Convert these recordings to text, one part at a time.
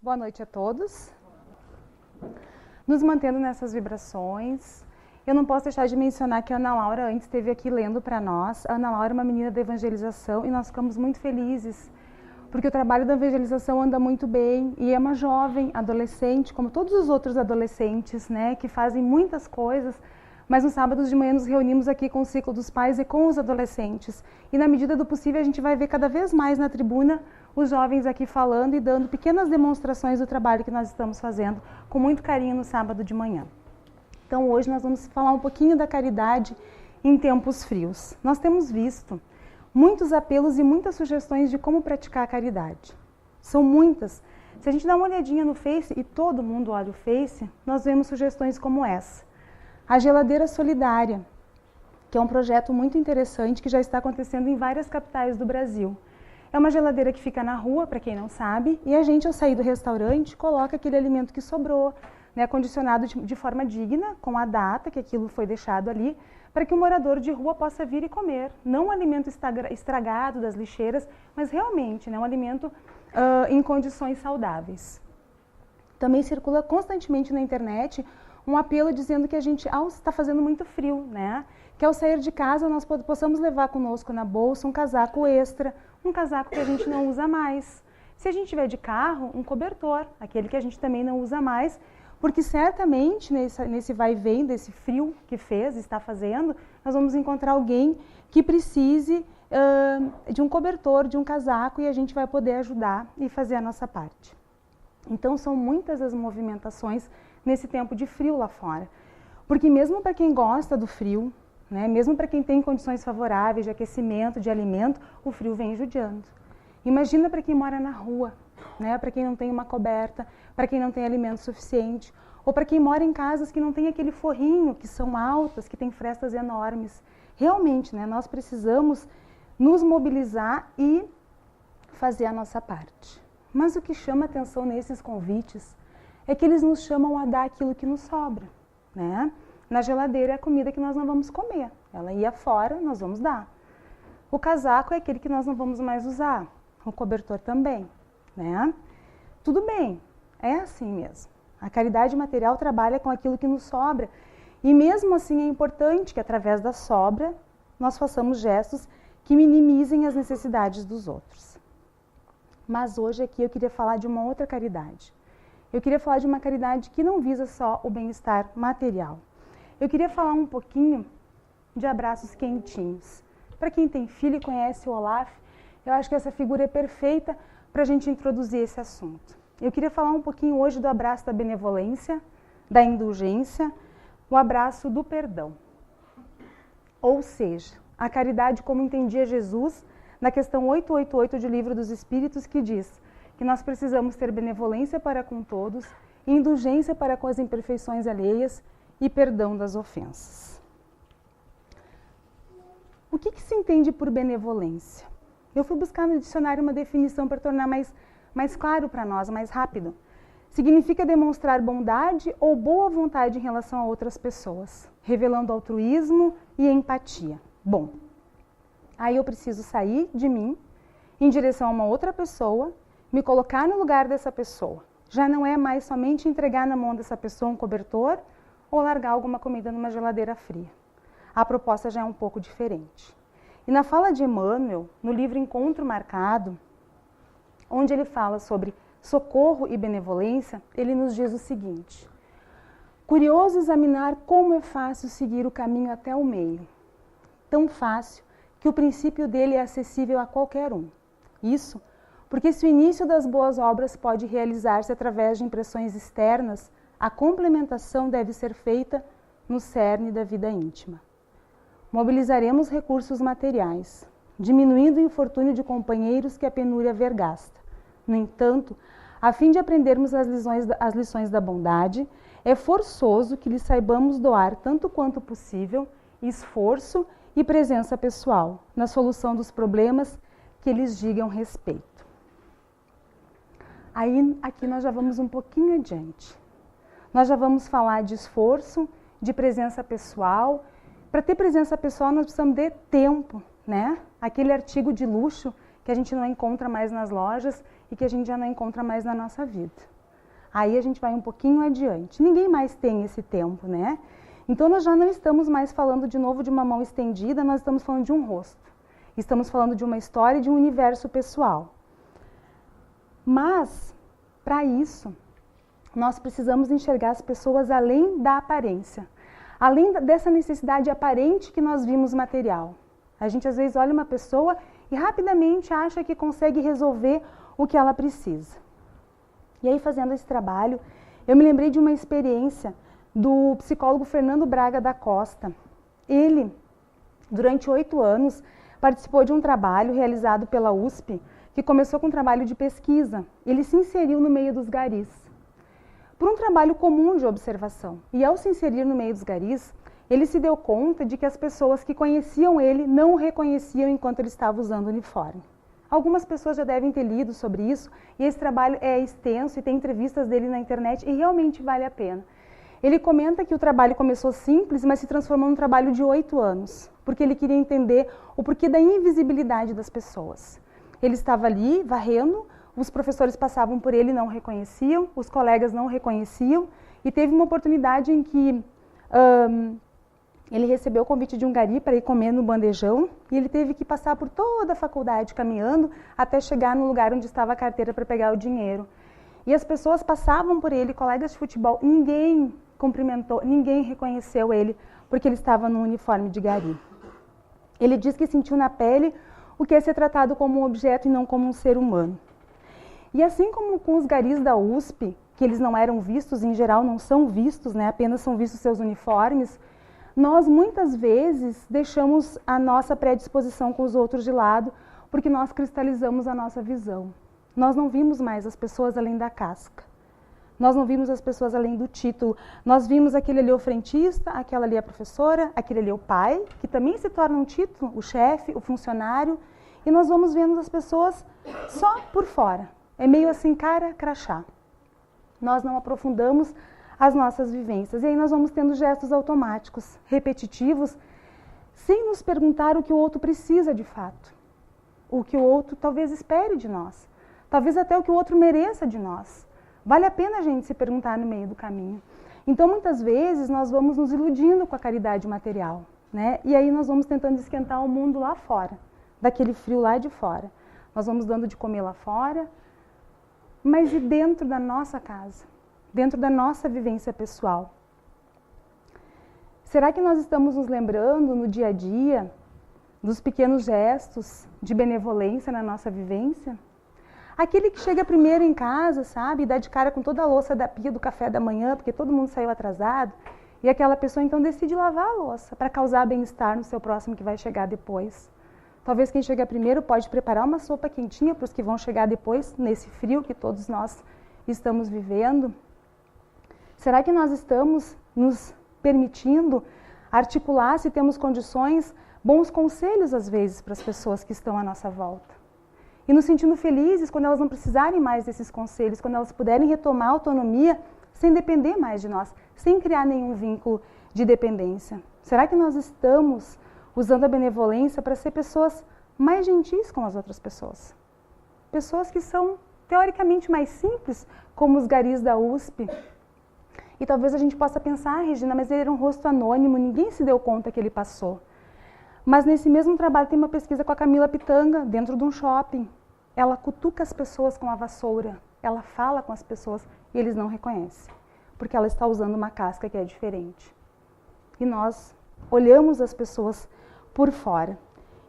Boa noite a todos. Nos mantendo nessas vibrações, eu não posso deixar de mencionar que a Ana Laura antes esteve aqui lendo para nós. A Ana Laura é uma menina da evangelização e nós ficamos muito felizes, porque o trabalho da evangelização anda muito bem e é uma jovem adolescente, como todos os outros adolescentes, né, que fazem muitas coisas, mas nos sábados de manhã nos reunimos aqui com o ciclo dos pais e com os adolescentes. E na medida do possível a gente vai ver cada vez mais na tribuna os jovens aqui falando e dando pequenas demonstrações do trabalho que nós estamos fazendo com muito carinho no sábado de manhã. Então hoje nós vamos falar um pouquinho da caridade em tempos frios. Nós temos visto muitos apelos e muitas sugestões de como praticar a caridade. São muitas. Se a gente dá uma olhadinha no Face, e todo mundo olha o Face, nós vemos sugestões como essa. A Geladeira Solidária, que é um projeto muito interessante que já está acontecendo em várias capitais do Brasil. É uma geladeira que fica na rua, para quem não sabe, e a gente, ao sair do restaurante, coloca aquele alimento que sobrou, né, condicionado de forma digna, com a data que aquilo foi deixado ali, para que o morador de rua possa vir e comer. Não um alimento estragado das lixeiras, mas realmente, né, um alimento em condições saudáveis. Também circula constantemente na internet um apelo dizendo que a gente está fazendo muito frio, né? Que ao sair de casa nós possamos levar conosco na bolsa um casaco extra, um casaco que a gente não usa mais. Se a gente tiver de carro, um cobertor, aquele que a gente também não usa mais, porque certamente nesse vai e vem desse frio que está fazendo, nós vamos encontrar alguém que precise de um cobertor, de um casaco, e a gente vai poder ajudar e fazer a nossa parte. Então são muitas as movimentações nesse tempo de frio lá fora. Porque mesmo para quem gosta do frio, né, mesmo para quem tem condições favoráveis de aquecimento, de alimento, o frio vem judiando. Imagina para quem mora na rua, né, para quem não tem uma coberta, para quem não tem alimento suficiente, ou para quem mora em casas que não tem aquele forrinho, que são altas, que tem frestas enormes. Realmente, né, nós precisamos nos mobilizar e fazer a nossa parte. Mas o que chama atenção nesses convites é que eles nos chamam a dar aquilo que nos sobra, né? Na geladeira é a comida que nós não vamos comer, ela ia fora, nós vamos dar. O casaco é aquele que nós não vamos mais usar, o cobertor também, né? Tudo bem, é assim mesmo. A caridade material trabalha com aquilo que nos sobra e mesmo assim é importante que através da sobra nós façamos gestos que minimizem as necessidades dos outros. Mas hoje aqui eu queria falar de uma outra caridade. Eu queria falar de uma caridade que não visa só o bem-estar material. Eu queria falar um pouquinho de abraços quentinhos. Para quem tem filho e conhece o Olaf, eu acho que essa figura é perfeita para a gente introduzir esse assunto. Eu queria falar um pouquinho hoje do abraço da benevolência, da indulgência, o abraço do perdão. Ou seja, a caridade como entendia Jesus na questão 888 do Livro dos Espíritos, que diz que nós precisamos ter benevolência para com todos, indulgência para com as imperfeições alheias e perdão das ofensas. O que se entende por benevolência? Eu fui buscar no dicionário uma definição para tornar mais claro para nós, mais rápido. Significa demonstrar bondade ou boa vontade em relação a outras pessoas, revelando altruísmo e empatia. Bom, aí eu preciso sair de mim em direção a uma outra pessoa, me colocar no lugar dessa pessoa. Já não é mais somente entregar na mão dessa pessoa um cobertor ou largar alguma comida numa geladeira fria. A proposta já é um pouco diferente. E na fala de Emmanuel, no livro Encontro Marcado, onde ele fala sobre socorro e benevolência, ele nos diz o seguinte: curioso examinar como é fácil seguir o caminho até o meio. Tão fácil que o princípio dele é acessível a qualquer um. Isso porque se o início das boas obras pode realizar-se através de impressões externas, a complementação deve ser feita no cerne da vida íntima. Mobilizaremos recursos materiais, diminuindo o infortúnio de companheiros que a penúria vergasta. No entanto, a fim de aprendermos as lições da bondade, é forçoso que lhes saibamos doar tanto quanto possível esforço e presença pessoal na solução dos problemas que lhes digam respeito. Aí, aqui nós já vamos um pouquinho adiante. Nós já vamos falar de esforço, de presença pessoal. Para ter presença pessoal, nós precisamos de tempo, né? Aquele artigo de luxo que a gente não encontra mais nas lojas e que a gente já não encontra mais na nossa vida. Aí a gente vai um pouquinho adiante. Ninguém mais tem esse tempo, né? Então nós já não estamos mais falando de novo de uma mão estendida, nós estamos falando de um rosto. Estamos falando de uma história, de um universo pessoal. Mas, para isso, nós precisamos enxergar as pessoas além da aparência. Além dessa necessidade aparente que nós vimos material. A gente às vezes olha uma pessoa e rapidamente acha que consegue resolver o que ela precisa. E aí, fazendo esse trabalho, eu me lembrei de uma experiência do psicólogo Fernando Braga da Costa. Ele, durante 8 anos, participou de um trabalho realizado pela USP, que começou com um trabalho de pesquisa. Ele se inseriu no meio dos garis, por um trabalho comum de observação. E ao se inserir no meio dos garis, ele se deu conta de que as pessoas que conheciam ele não o reconheciam enquanto ele estava usando o uniforme. Algumas pessoas já devem ter lido sobre isso, e esse trabalho é extenso e tem entrevistas dele na internet e realmente vale a pena. Ele comenta que o trabalho começou simples, mas se transformou num trabalho de 8 anos, porque ele queria entender o porquê da invisibilidade das pessoas. Ele estava ali, varrendo, os professores passavam por ele e não o reconheciam, os colegas não o reconheciam, e teve uma oportunidade em que ele recebeu o convite de um gari para ir comer no bandejão, e ele teve que passar por toda a faculdade caminhando até chegar no lugar onde estava a carteira para pegar o dinheiro. E as pessoas passavam por ele, colegas de futebol, ninguém cumprimentou, ninguém reconheceu ele, porque ele estava no uniforme de gari. Ele diz que sentiu na pele o que é ser tratado como um objeto e não como um ser humano. E assim como com os garis da USP, que eles não eram vistos, em geral não são vistos, né, apenas são vistos seus uniformes, nós muitas vezes deixamos a nossa predisposição com os outros de lado, porque nós cristalizamos a nossa visão. Nós não vimos mais as pessoas além da casca. Nós não vimos as pessoas além do título. Nós vimos aquele ali o frentista, aquela ali a professora, aquele ali o pai, que também se torna um título, o chefe, o funcionário, e nós vamos vendo as pessoas só por fora. É meio assim, cara, crachá. Nós não aprofundamos as nossas vivências. E aí nós vamos tendo gestos automáticos, repetitivos, sem nos perguntar o que o outro precisa de fato. O que o outro talvez espere de nós. Talvez até o que o outro mereça de nós. Vale a pena a gente se perguntar no meio do caminho. Então, muitas vezes, nós vamos nos iludindo com a caridade material, né? E aí nós vamos tentando esquentar o mundo lá fora, daquele frio lá de fora. Nós vamos dando de comer lá fora, mas e dentro da nossa casa? Dentro da nossa vivência pessoal? Será que nós estamos nos lembrando no dia a dia dos pequenos gestos de benevolência na nossa vivência? Aquele que chega primeiro em casa, sabe, e dá de cara com toda a louça da pia do café da manhã, porque todo mundo saiu atrasado, e aquela pessoa então decide lavar a louça para causar bem-estar no seu próximo que vai chegar depois. Talvez quem chega primeiro pode preparar uma sopa quentinha para os que vão chegar depois, nesse frio que todos nós estamos vivendo. Será que nós estamos nos permitindo articular, se temos condições, bons conselhos às vezes para as pessoas que estão à nossa volta? E nos sentindo felizes quando elas não precisarem mais desses conselhos, quando elas puderem retomar a autonomia sem depender mais de nós, sem criar nenhum vínculo de dependência. Será que nós estamos usando a benevolência para ser pessoas mais gentis com as outras pessoas? Pessoas que são teoricamente mais simples, como os garis da USP. E talvez a gente possa pensar, Regina, mas ele era um rosto anônimo, ninguém se deu conta que ele passou. Mas nesse mesmo trabalho tem uma pesquisa com a Camila Pitanga, dentro de um shopping. Ela cutuca as pessoas com a vassoura, ela fala com as pessoas e eles não reconhecem, porque ela está usando uma casca que é diferente. E nós olhamos as pessoas por fora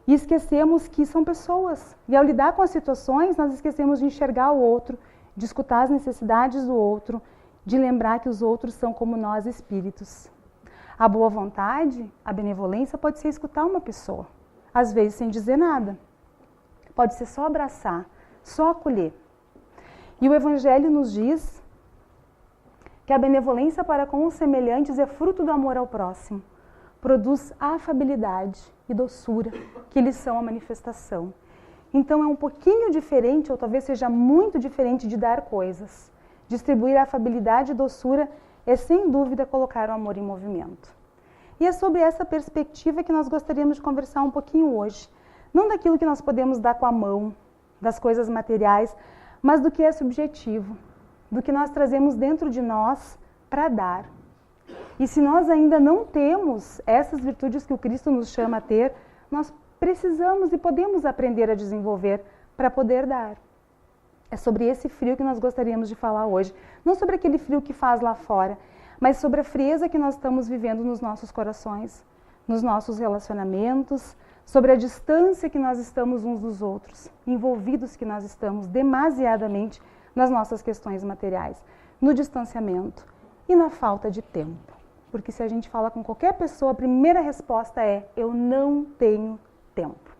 e esquecemos que são pessoas. E ao lidar com as situações, nós esquecemos de enxergar o outro, de escutar as necessidades do outro, de lembrar que os outros são como nós, espíritos. A boa vontade, a benevolência pode ser escutar uma pessoa, às vezes sem dizer nada. Pode ser só abraçar, só acolher. E o Evangelho nos diz que a benevolência para com os semelhantes é fruto do amor ao próximo. Produz afabilidade e doçura, que lhes são a manifestação. Então é um pouquinho diferente, ou talvez seja muito diferente de dar coisas. Distribuir a afabilidade e doçura é, sem dúvida, colocar o amor em movimento. E é sobre essa perspectiva que nós gostaríamos de conversar um pouquinho hoje. Não daquilo que nós podemos dar com a mão, das coisas materiais, mas do que é subjetivo. do que nós trazemos dentro de nós para dar. E se nós ainda não temos essas virtudes que o Cristo nos chama a ter, nós precisamos e podemos aprender a desenvolver para poder dar. É sobre esse frio que nós gostaríamos de falar hoje. Não sobre aquele frio que faz lá fora, mas sobre a frieza que nós estamos vivendo nos nossos corações, nos nossos relacionamentos, sobre a distância que nós estamos uns dos outros, envolvidos que nós estamos demasiadamente nas nossas questões materiais, no distanciamento e na falta de tempo. Porque se a gente fala com qualquer pessoa, a primeira resposta é: eu não tenho tempo.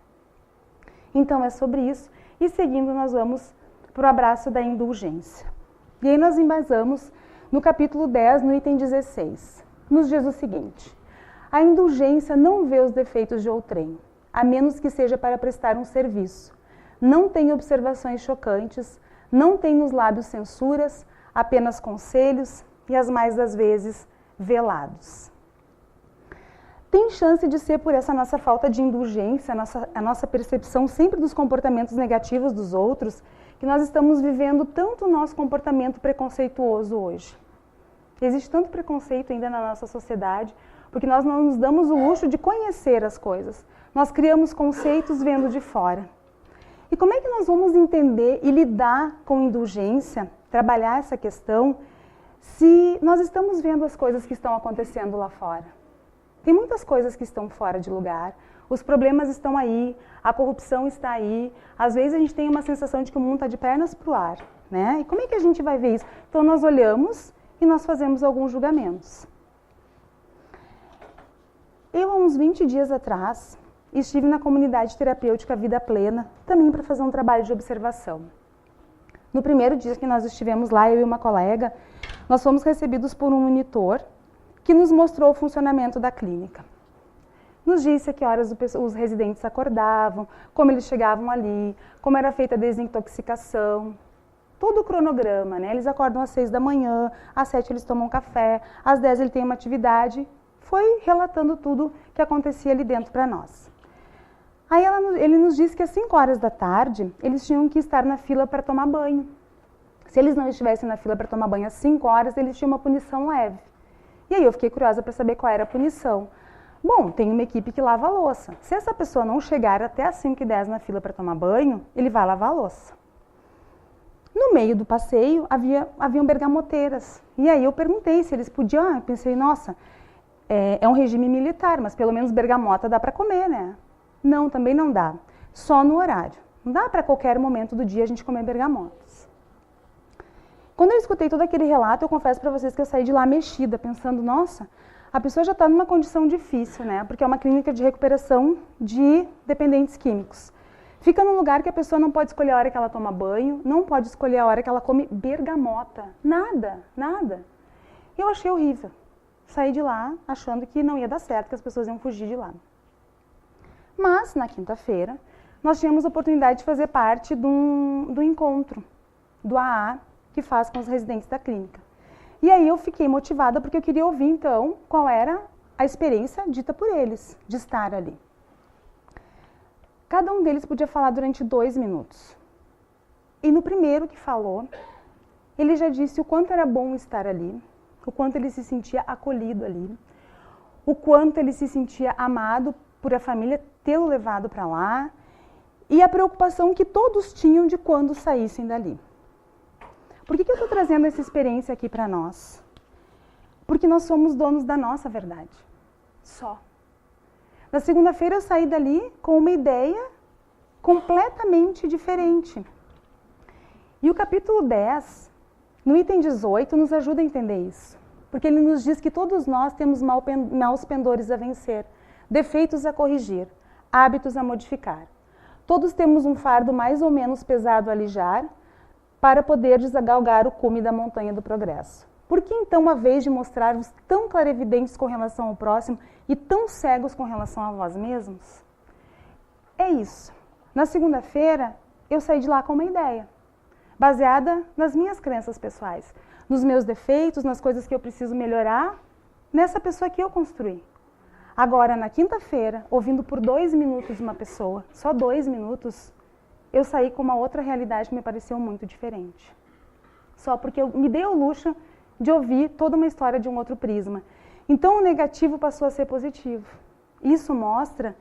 Então é sobre isso. E seguindo, nós vamos para o abraço da indulgência. E aí nós embasamos no capítulo 10, no item 16. Nos diz o seguinte: a indulgência não vê os defeitos de outrem, a menos que seja para prestar um serviço. Não tem observações chocantes, não tem nos lábios censuras, apenas conselhos e as mais das vezes velados. Tem chance de ser por essa nossa falta de indulgência, a nossa percepção sempre dos comportamentos negativos dos outros, que nós estamos vivendo tanto o nosso comportamento preconceituoso hoje. Existe tanto preconceito ainda na nossa sociedade, porque nós não nos damos o luxo de conhecer as coisas. Nós criamos conceitos vendo de fora. E como é que nós vamos entender e lidar com indulgência, trabalhar essa questão, se nós estamos vendo as coisas que estão acontecendo lá fora? Tem muitas coisas que estão fora de lugar, os problemas estão aí, a corrupção está aí, às vezes a gente tem uma sensação de que o mundo está de pernas para o ar, né? E como é que a gente vai ver isso? Então nós olhamos e nós fazemos alguns julgamentos. Eu, há uns 20 dias atrás, estive na comunidade terapêutica Vida Plena, também para fazer um trabalho de observação. No primeiro dia que nós estivemos lá, eu e uma colega, nós fomos recebidos por um monitor que nos mostrou o funcionamento da clínica. Nos disse a que horas os residentes acordavam, como eles chegavam ali, como era feita a desintoxicação, todo o cronograma, né? Eles acordam às 6 da manhã, às 7 eles tomam café, às 10 ele tem uma atividade. Foi relatando tudo que acontecia ali dentro para nós. Aí ele nos disse que às 5 horas da tarde, eles tinham que estar na fila para tomar banho. Se eles não estivessem na fila para tomar banho às 5 horas, eles tinham uma punição leve. E aí eu fiquei curiosa para saber qual era a punição. Bom, tem uma equipe que lava a louça. Se essa pessoa não chegar até às 5h10 na fila para tomar banho, ele vai lavar a louça. No meio do passeio, haviam bergamoteiras. E aí eu perguntei se eles podiam. Eu pensei, nossa, é um regime militar, mas pelo menos bergamota dá para comer, né? Não, também não dá. Só no horário. Não dá para qualquer momento do dia a gente comer bergamotas. Quando eu escutei todo aquele relato, eu confesso para vocês que eu saí de lá mexida, pensando, nossa, a pessoa já está numa condição difícil, né? Porque é uma clínica de recuperação de dependentes químicos. Fica num lugar que a pessoa não pode escolher a hora que ela toma banho, não pode escolher a hora que ela come bergamota. Nada, nada. Eu achei horrível. Saí de lá achando que não ia dar certo, que as pessoas iam fugir de lá. Mas, na quinta-feira, nós tínhamos a oportunidade de fazer parte do encontro, do AA, que faz com os residentes da clínica. E aí eu fiquei motivada porque eu queria ouvir, então, qual era a experiência dita por eles, de estar ali. Cada um deles podia falar durante 2 minutos. E no primeiro que falou, ele já disse o quanto era bom estar ali, o quanto ele se sentia acolhido ali, o quanto ele se sentia amado por a família tê-lo levado para lá e a preocupação que todos tinham de quando saíssem dali. Por que eu estou trazendo essa experiência aqui para nós? Porque nós somos donos da nossa verdade. Só. Na segunda-feira eu saí dali com uma ideia completamente diferente. E o capítulo 10, no item 18, nos ajuda a entender isso. Porque ele nos diz que todos nós temos maus pendores a vencer, defeitos a corrigir, hábitos a modificar. Todos temos um fardo mais ou menos pesado a alijar para poder desagalgar o cume da montanha do progresso. Por que então, a vez de mostrar-vos tão clarividentes com relação ao próximo e tão cegos com relação a vós mesmos? É isso. Na segunda-feira, eu saí de lá com uma ideia, baseada nas minhas crenças pessoais, nos meus defeitos, nas coisas que eu preciso melhorar, nessa pessoa que eu construí. Agora, na quinta-feira, ouvindo por 2 minutos uma pessoa, só 2 minutos, eu saí com uma outra realidade que me pareceu muito diferente. só porque eu me dei o luxo de ouvir toda uma história de um outro prisma. Então o negativo passou a ser positivo. Isso mostra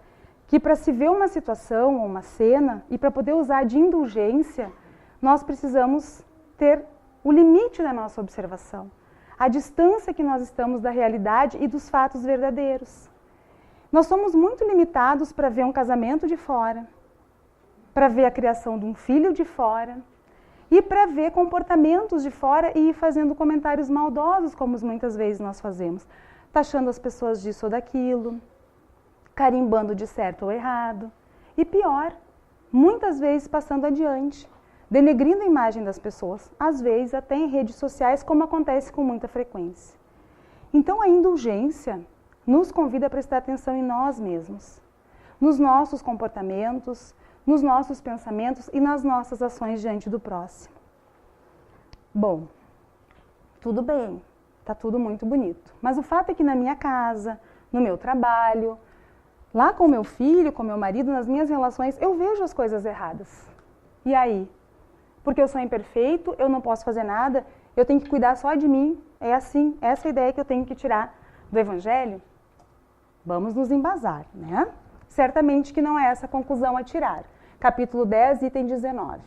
que para se ver uma situação ou uma cena e para poder usar de indulgência, nós precisamos ter o limite da nossa observação, a distância que nós estamos da realidade e dos fatos verdadeiros. Nós somos muito limitados para ver um casamento de fora, para ver a criação de um filho de fora e para ver comportamentos de fora e ir fazendo comentários maldosos, como muitas vezes nós fazemos, taxando as pessoas disso ou daquilo, carimbando de certo ou errado. E pior, muitas vezes passando adiante, denegrindo a imagem das pessoas, às vezes até em redes sociais, como acontece com muita frequência. Então a indulgência nos convida a prestar atenção em nós mesmos, nos nossos comportamentos, nos nossos pensamentos e nas nossas ações diante do próximo. Bom, tudo bem, está tudo muito bonito, mas o fato é que na minha casa, no meu trabalho, lá com meu filho, com meu marido, nas minhas relações, eu vejo as coisas erradas. E aí? Porque eu sou imperfeito, eu não posso fazer nada, eu tenho que cuidar só de mim. É assim, essa é a ideia que eu tenho que tirar do Evangelho? Vamos nos embasar, né? Certamente que não é essa a conclusão a tirar. Capítulo 10, item 19.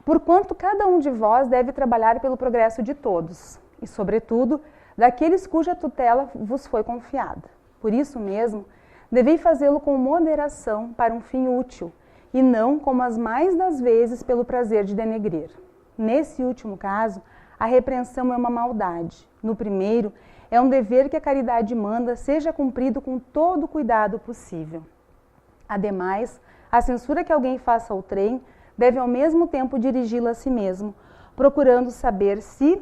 Porquanto cada um de vós deve trabalhar pelo progresso de todos, e sobretudo, daqueles cuja tutela vos foi confiada. Por isso mesmo, deveis fazê-lo com moderação para um fim útil, e não, como as mais das vezes, pelo prazer de denegrir. Nesse último caso, a repreensão é uma maldade. No primeiro, é um dever que a caridade manda seja cumprido com todo o cuidado possível. Ademais, a censura que alguém faça ao trem deve ao mesmo tempo dirigi-la a si mesmo, procurando saber se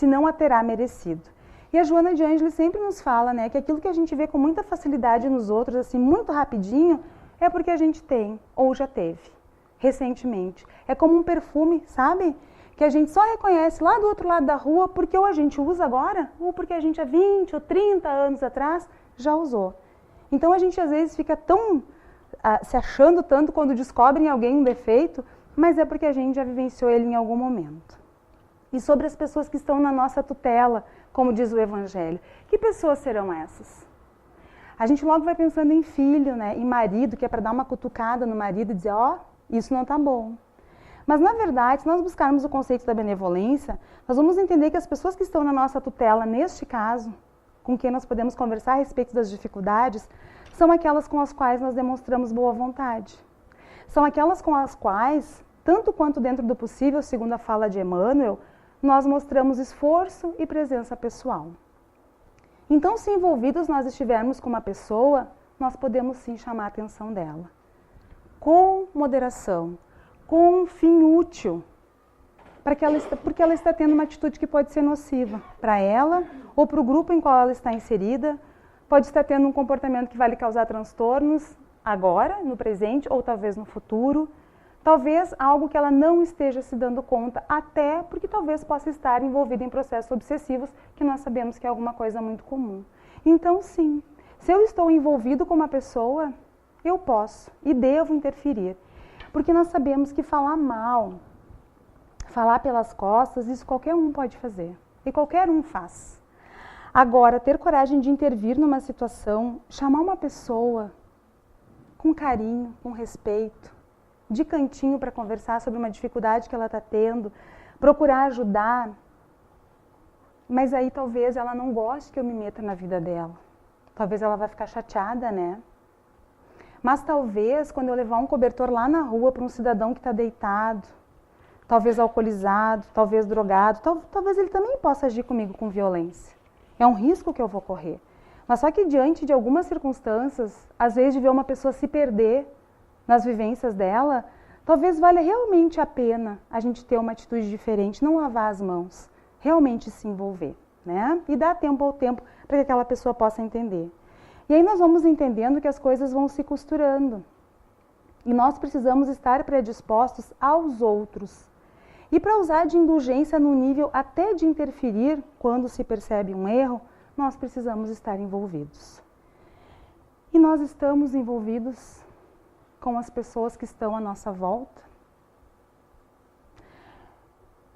não a terá merecido. E a Joana de Ângeles sempre nos fala, né, que aquilo que a gente vê com muita facilidade nos outros, assim, muito rapidinho, é porque a gente tem, ou já teve, recentemente. É como um perfume, sabe? Que a gente só reconhece lá do outro lado da rua porque ou a gente usa agora, ou porque a gente há 20 ou 30 anos atrás já usou. Então a gente às vezes fica tão se achando tanto quando descobre em alguém um defeito, mas é porque a gente já vivenciou ele em algum momento. E sobre as pessoas que estão na nossa tutela, como diz o Evangelho, que pessoas serão essas? A gente logo vai pensando em filho, né, em marido, que é para dar uma cutucada no marido e dizer, ó, isso não está bom. Mas, na verdade, se nós buscarmos o conceito da benevolência, nós vamos entender que as pessoas que estão na nossa tutela, neste caso, com quem nós podemos conversar a respeito das dificuldades, são aquelas com as quais nós demonstramos boa vontade. São aquelas com as quais, tanto quanto dentro do possível, segundo a fala de Emmanuel, nós mostramos esforço e presença pessoal. Então, se envolvidos nós estivermos com uma pessoa, nós podemos sim chamar a atenção dela. Com moderação, com um fim útil, porque ela está tendo uma atitude que pode ser nociva para ela ou para o grupo em qual ela está inserida, pode estar tendo um comportamento que vai lhe causar transtornos agora, no presente, ou talvez no futuro, talvez algo que ela não esteja se dando conta, até porque talvez possa estar envolvida em processos obsessivos, que nós sabemos que é alguma coisa muito comum. Então, sim, se eu estou envolvido com uma pessoa, eu posso e devo interferir. Porque nós sabemos que falar mal, falar pelas costas, isso qualquer um pode fazer. E qualquer um faz. Agora, ter coragem de intervir numa situação, chamar uma pessoa com carinho, com respeito, de cantinho para conversar sobre uma dificuldade que ela está tendo, procurar ajudar, mas aí talvez ela não goste que eu me meta na vida dela. Talvez ela vai ficar chateada, né? Mas talvez, quando eu levar um cobertor lá na rua para um cidadão que está deitado, talvez alcoolizado, talvez drogado, talvez ele também possa agir comigo com violência. É um risco que eu vou correr. Mas só que diante de algumas circunstâncias, às vezes de ver uma pessoa se perder nas vivências dela, talvez valha realmente a pena a gente ter uma atitude diferente, não lavar as mãos, realmente se envolver, né? E dar tempo ao tempo para que aquela pessoa possa entender. E aí nós vamos entendendo que as coisas vão se costurando. E nós precisamos estar predispostos aos outros. E para usar de indulgência no nível até de interferir quando se percebe um erro, nós precisamos estar envolvidos. E nós estamos envolvidos com as pessoas que estão à nossa volta.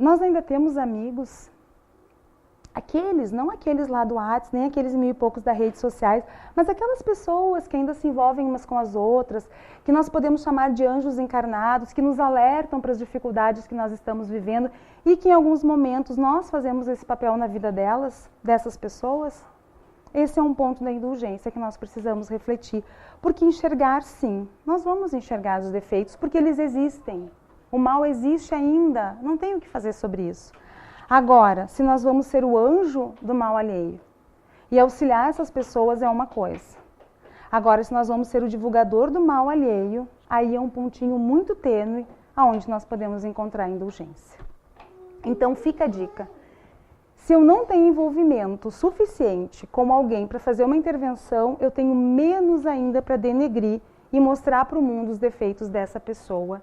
nós ainda temos amigos, aqueles, não aqueles lá do WhatsApp, nem aqueles 1000 e poucos das redes sociais, mas aquelas pessoas que ainda se envolvem umas com as outras, que nós podemos chamar de anjos encarnados, que nos alertam para as dificuldades que nós estamos vivendo e que em alguns momentos nós fazemos esse papel na vida delas, dessas pessoas. Esse é um ponto da indulgência que nós precisamos refletir, porque enxergar, sim, nós vamos enxergar os defeitos, porque eles existem. O mal existe ainda, não tem o que fazer sobre isso. Agora, se nós vamos ser o anjo do mal alheio e auxiliar essas pessoas é uma coisa. Agora, se nós vamos ser o divulgador do mal alheio, aí é um pontinho muito tênue aonde nós podemos encontrar indulgência. Então, fica a dica. Se eu não tenho envolvimento suficiente com alguém para fazer uma intervenção, eu tenho menos ainda para denegrir e mostrar para o mundo os defeitos dessa pessoa.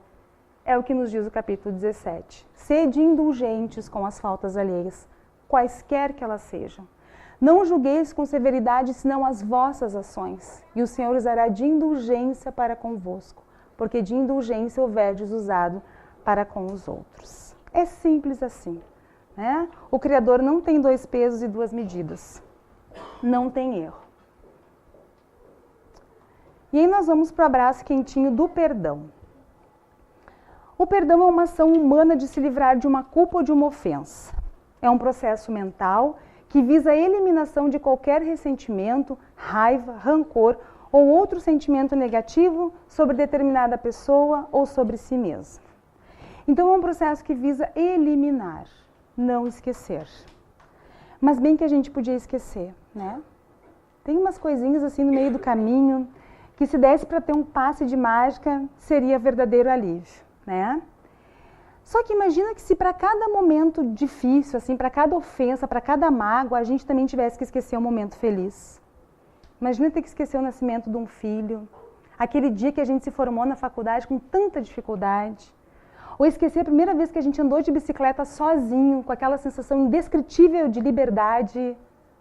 É o que nos diz o capítulo 17. Sede indulgentes com as faltas alheias, quaisquer que elas sejam. Não julgueis com severidade senão as vossas ações, e o Senhor usará de indulgência para convosco, porque de indulgência houverdes usado para com os outros. É simples assim, né? O Criador não tem 2 pesos e 2 medidas. Não tem erro. E aí nós vamos para o abraço quentinho do perdão. O perdão é uma ação humana de se livrar de uma culpa ou de uma ofensa. É um processo mental que visa a eliminação de qualquer ressentimento, raiva, rancor ou outro sentimento negativo sobre determinada pessoa ou sobre si mesmo. Então é um processo que visa eliminar, não esquecer. Mas bem que a gente podia esquecer, né? Tem umas coisinhas assim no meio do caminho que se desse para ter um passe de mágica seria verdadeiro alívio. Né? Só que imagina que se para cada momento difícil, assim, para cada ofensa, para cada mágoa, a gente também tivesse que esquecer um momento feliz. Imagina ter que esquecer o nascimento de um filho, aquele dia que a gente se formou na faculdade com tanta dificuldade, ou esquecer a primeira vez que a gente andou de bicicleta sozinho, com aquela sensação indescritível de liberdade.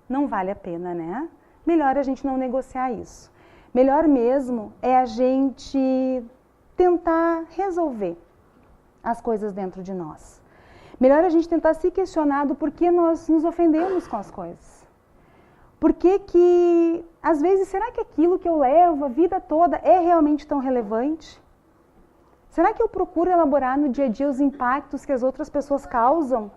Não vale a pena, né? Melhor a gente não negociar isso. Melhor mesmo é a gente tentar resolver as coisas dentro de nós. Melhor a gente tentar se questionar do porquê nós nos ofendemos com as coisas. Por que, às vezes, será que aquilo que eu levo a vida toda é realmente tão relevante? Será que eu procuro elaborar no dia a dia os impactos que as outras pessoas causam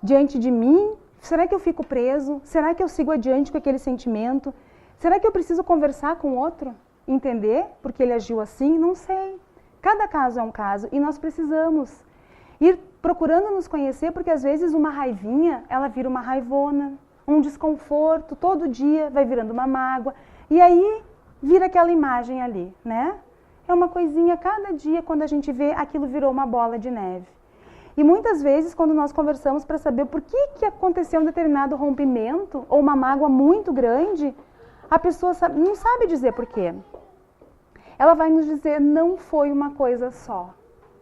diante de mim? Será que eu fico preso? Será que eu sigo adiante com aquele sentimento? Será que eu preciso conversar com o outro? Entender porque ele agiu assim? Não sei. Cada caso é um caso e nós precisamos ir procurando nos conhecer, porque às vezes uma raivinha, ela vira uma raivona, um desconforto, todo dia vai virando uma mágoa, e aí vira aquela imagem ali, né? É uma coisinha, cada dia quando a gente vê, aquilo virou uma bola de neve. E muitas vezes quando nós conversamos para saber por que aconteceu um determinado rompimento, ou uma mágoa muito grande, a pessoa não sabe dizer por quê. Ela vai nos dizer, não foi uma coisa só.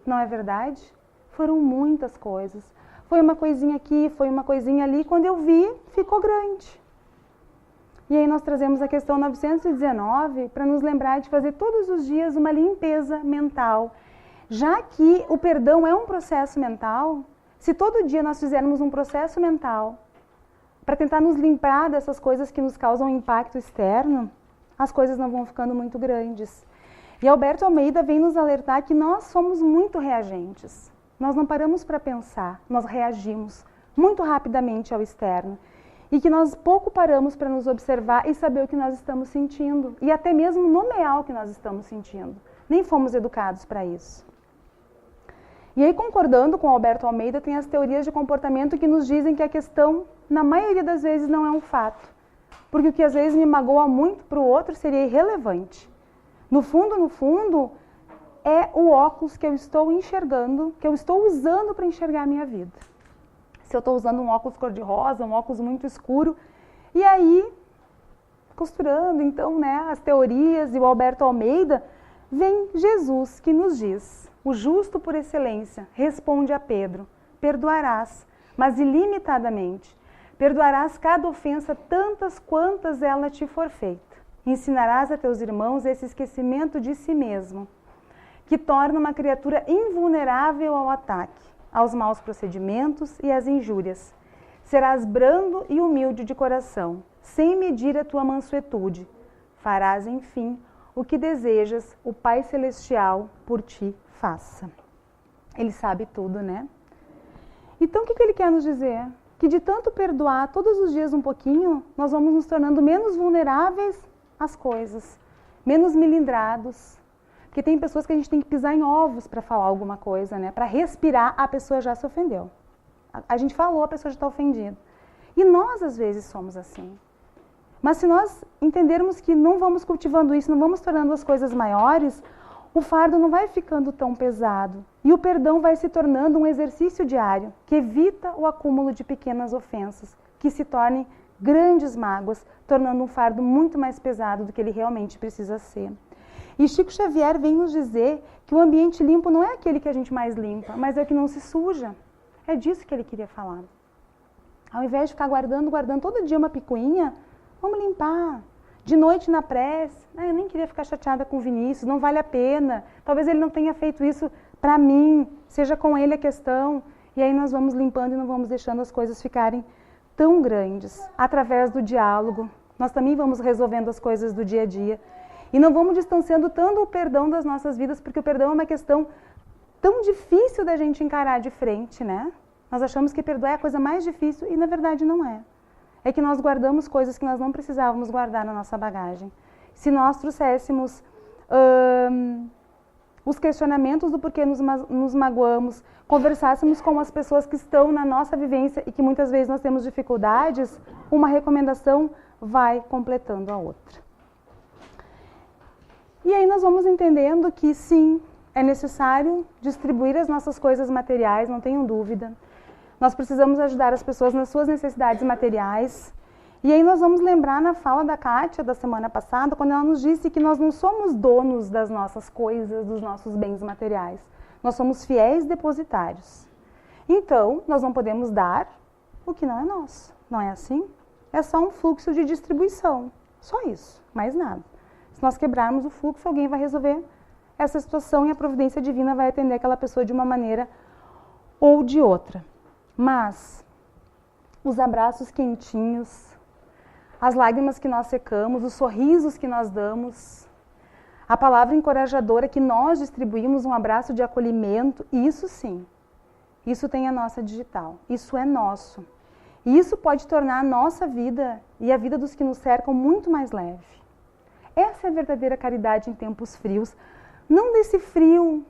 Não é verdade? Foram muitas coisas. Foi uma coisinha aqui, foi uma coisinha ali. Quando eu vi, ficou grande. E aí nós trazemos a questão 919 para nos lembrar de fazer todos os dias uma limpeza mental. Já que o perdão é um processo mental, se todo dia nós fizermos um processo mental para tentar nos limpar dessas coisas que nos causam impacto externo, as coisas não vão ficando muito grandes. E Alberto Almeida vem nos alertar que nós somos muito reagentes. Nós não paramos para pensar, nós reagimos muito rapidamente ao externo. E que nós pouco paramos para nos observar e saber o que nós estamos sentindo. E até mesmo nomear o que nós estamos sentindo. Nem fomos educados para isso. E aí, concordando com Alberto Almeida, tem as teorias de comportamento que nos dizem que a questão, na maioria das vezes, não é um fato. Porque o que às vezes me magoa muito para o outro seria irrelevante. No fundo, é o óculos que eu estou enxergando, que eu estou usando para enxergar a minha vida. Se eu estou usando um óculos cor-de-rosa, um óculos muito escuro, e aí, costurando então, né, as teorias e o Alberto Almeida, vem Jesus que nos diz, o justo por excelência, responde a Pedro, perdoarás, mas ilimitadamente, perdoarás cada ofensa tantas quantas ela te for feita. Ensinarás a teus irmãos esse esquecimento de si mesmo, que torna uma criatura invulnerável ao ataque. aos maus procedimentos e às injúrias. Serás brando e humilde de coração, sem medir a tua mansuetude. Farás, enfim, o que desejas, o Pai Celestial por ti faça. Ele sabe tudo, né? Então, o que ele quer nos dizer? Que de tanto perdoar todos os dias um pouquinho, nós vamos nos tornando menos vulneráveis às coisas, menos melindrados. Porque tem pessoas que a gente tem que pisar em ovos para falar alguma coisa, né? Para respirar, a pessoa já se ofendeu. A gente falou, a pessoa já está ofendida. E nós, às vezes, somos assim. Mas se nós entendermos que não vamos cultivando isso, não vamos tornando as coisas maiores, o fardo não vai ficando tão pesado. E o perdão vai se tornando um exercício diário, que evita o acúmulo de pequenas ofensas, que se tornem grandes mágoas, tornando um fardo muito mais pesado do que ele realmente precisa ser. E Chico Xavier vem nos dizer que o ambiente limpo não é aquele que a gente mais limpa, mas é o que não se suja. É disso que ele queria falar. Ao invés de ficar guardando todo dia uma picuinha, vamos limpar. De noite na prece, eu nem queria ficar chateada com o Vinícius, não vale a pena. Talvez ele não tenha feito isso para mim, seja com ele a questão. E aí nós vamos limpando e não vamos deixando as coisas ficarem tão grandes. Através do diálogo, nós também vamos resolvendo as coisas do dia a dia. E não vamos distanciando tanto o perdão das nossas vidas, porque o perdão é uma questão tão difícil da gente encarar de frente, né? Nós achamos que perdoar é a coisa mais difícil e na verdade não é. É que nós guardamos coisas que nós não precisávamos guardar na nossa bagagem. Se nós trouxéssemos os questionamentos do porquê nos magoamos, conversássemos com as pessoas que estão na nossa vivência e que muitas vezes nós temos dificuldades, uma recomendação vai completando a outra. E aí nós vamos entendendo que sim, é necessário distribuir as nossas coisas materiais, não tenham dúvida. Nós precisamos ajudar as pessoas nas suas necessidades materiais. E aí nós vamos lembrar na fala da Kátia da semana passada, quando ela nos disse que nós não somos donos das nossas coisas, dos nossos bens materiais. Nós somos fiéis depositários. Então, nós não podemos dar o que não é nosso. Não é assim? É só um fluxo de distribuição. Só isso, mais nada. Se nós quebrarmos o fluxo, alguém vai resolver essa situação e a providência divina vai atender aquela pessoa de uma maneira ou de outra. Mas os abraços quentinhos, as lágrimas que nós secamos, os sorrisos que nós damos, a palavra encorajadora que nós distribuímos, um abraço de acolhimento, isso sim, isso tem a nossa digital, isso é nosso. E isso pode tornar a nossa vida e a vida dos que nos cercam muito mais leve. Essa é a verdadeira caridade em tempos frios, não desse frio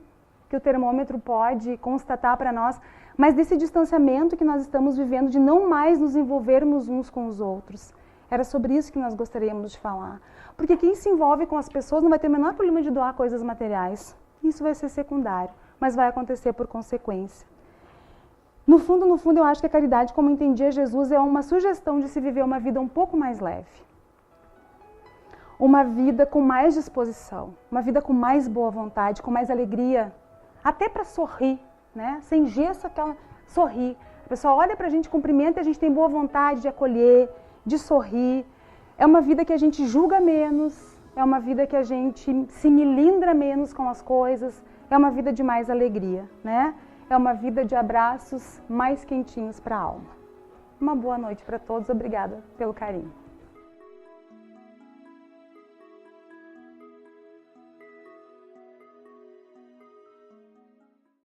que o termômetro pode constatar para nós, mas desse distanciamento que nós estamos vivendo de não mais nos envolvermos uns com os outros. Era sobre isso que nós gostaríamos de falar. Porque quem se envolve com as pessoas não vai ter o menor problema de doar coisas materiais. Isso vai ser secundário, mas vai acontecer por consequência. No fundo, eu acho que a caridade, como entendia Jesus, é uma sugestão de se viver uma vida um pouco mais leve. Uma vida com mais disposição, uma vida com mais boa vontade, com mais alegria, até para sorrir. Né? Sem gesso, aquela sorrir. A pessoa olha para a gente, cumprimenta e a gente tem boa vontade de acolher, de sorrir. É uma vida que a gente julga menos, é uma vida que a gente se melindra menos com as coisas, é uma vida de mais alegria, né? É uma vida de abraços mais quentinhos para a alma. Uma boa noite para todos, obrigada pelo carinho.